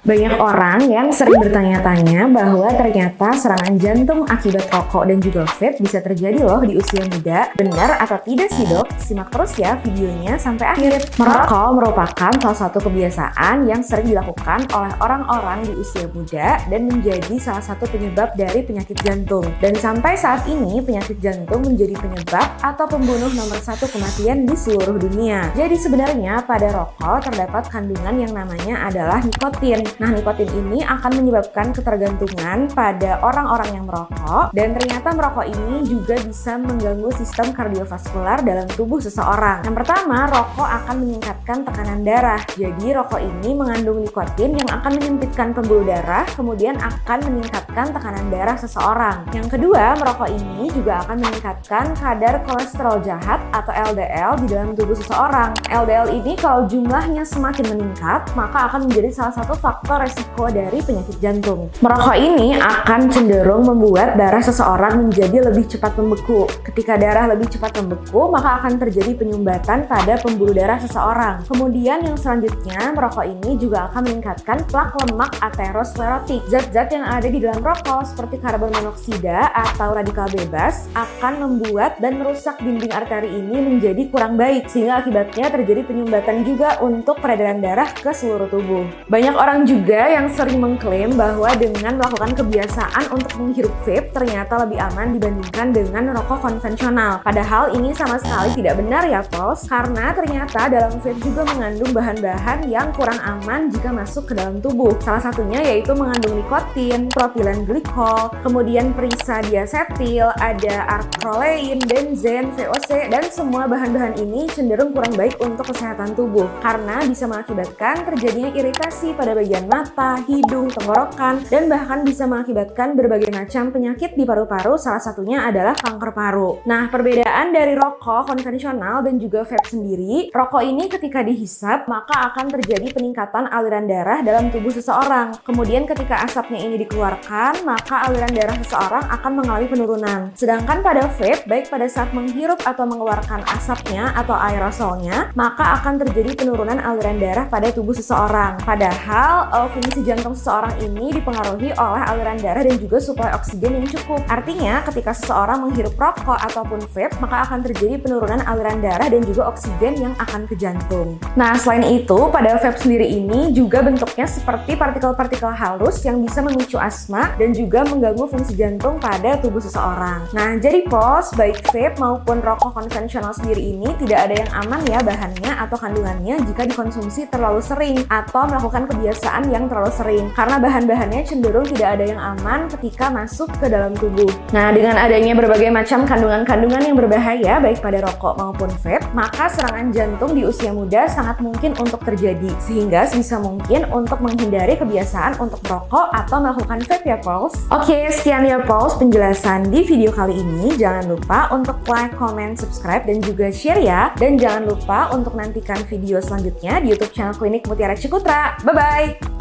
Banyak orang yang sering bertanya-tanya bahwa ternyata serangan jantung akibat rokok dan juga vape bisa terjadi loh di usia muda. Benar atau tidak sih dok? Simak terus ya videonya sampai akhir. Merokok merupakan salah satu kebiasaan yang sering dilakukan oleh orang-orang di usia muda dan menjadi salah satu penyebab dari penyakit jantung. Dan sampai saat ini penyakit jantung menjadi penyebab atau pembunuh nomor satu kematian di seluruh dunia. Jadi sebenarnya pada rokok terdapat kandungan yang namanya adalah nikotin. Nah, nikotin ini akan menyebabkan ketergantungan pada orang-orang yang merokok dan ternyata merokok ini juga bisa mengganggu sistem kardiovaskular dalam tubuh seseorang. Yang pertama, rokok akan meningkatkan tekanan darah. Jadi, rokok ini mengandung nikotin yang akan menyempitkan pembuluh darah, kemudian akan meningkatkan tekanan darah seseorang. Yang kedua, merokok ini juga akan meningkatkan kadar kolesterol jahat atau LDL di dalam tubuh seseorang. LDL ini kalau jumlahnya semakin meningkat, maka akan menjadi salah satu faktor resiko dari penyakit jantung. Merokok ini akan cenderung membuat darah seseorang menjadi lebih cepat membeku. Ketika darah lebih cepat membeku, maka akan terjadi penyumbatan pada pembuluh darah seseorang. Kemudian yang selanjutnya, merokok ini juga akan meningkatkan plak lemak aterosklerotik. Zat-zat yang ada di dalam rokok seperti karbon monoksida atau radikal bebas akan membuat dan merusak dinding arteri ini menjadi kurang baik, sehingga akibatnya terjadi penyumbatan juga untuk peredaran darah ke seluruh tubuh. Banyak orang juga yang sering mengklaim bahwa dengan melakukan kebiasaan untuk menghirup vape ternyata lebih aman dibandingkan dengan rokok konvensional. Padahal ini sama sekali tidak benar ya Pos, karena ternyata dalam vape juga mengandung bahan-bahan yang kurang aman jika masuk ke dalam tubuh. Salah satunya yaitu mengandung nikotin, propilen glikol, kemudian prisadiacetil, ada arprolein, benzen, VOC, dan semua bahan-bahan ini cenderung kurang baik untuk kesehatan tubuh karena bisa mengakibatkan terjadinya iritasi pada bagian mata, hidung, tenggorokan, dan bahkan bisa mengakibatkan berbagai macam penyakit di paru-paru, salah satunya adalah kanker paru. Nah, perbedaan dari rokok konvensional dan juga vape sendiri, rokok ini ketika dihisap, maka akan terjadi peningkatan aliran darah dalam tubuh seseorang. Kemudian ketika asapnya ini dikeluarkan, maka aliran darah seseorang akan mengalami penurunan. Sedangkan pada vape, baik pada saat menghirup atau mengeluarkan asapnya atau aerosolnya, maka akan terjadi penurunan aliran darah pada tubuh seseorang. Padahal fungsi jantung seseorang ini dipengaruhi oleh aliran darah dan juga suplai oksigen yang cukup. Artinya, ketika seseorang menghirup rokok ataupun vape, maka akan terjadi penurunan aliran darah dan juga oksigen yang akan ke jantung. Nah, selain itu, pada vape sendiri ini juga bentuknya seperti partikel-partikel halus yang bisa memicu asma dan juga mengganggu fungsi jantung pada tubuh seseorang. Nah, jadi Pos, baik vape maupun rokok konvensional sendiri ini tidak ada yang aman ya bahannya atau kandungannya jika dikonsumsi terlalu sering atau melakukan kebiasaan yang terlalu sering, karena bahan-bahannya cenderung tidak ada yang aman ketika masuk ke dalam tubuh. Nah, dengan adanya berbagai macam kandungan-kandungan yang berbahaya baik pada rokok maupun vape, maka serangan jantung di usia muda sangat mungkin untuk terjadi, sehingga sebisa mungkin untuk menghindari kebiasaan untuk merokok atau melakukan vape ya Pals. Oke, sekian ya Pals penjelasan di video kali ini. Jangan lupa untuk like, comment, subscribe, dan juga share ya. Dan jangan lupa untuk nantikan video selanjutnya di YouTube channel Klinik Mutiara Cikutra. Bye-bye!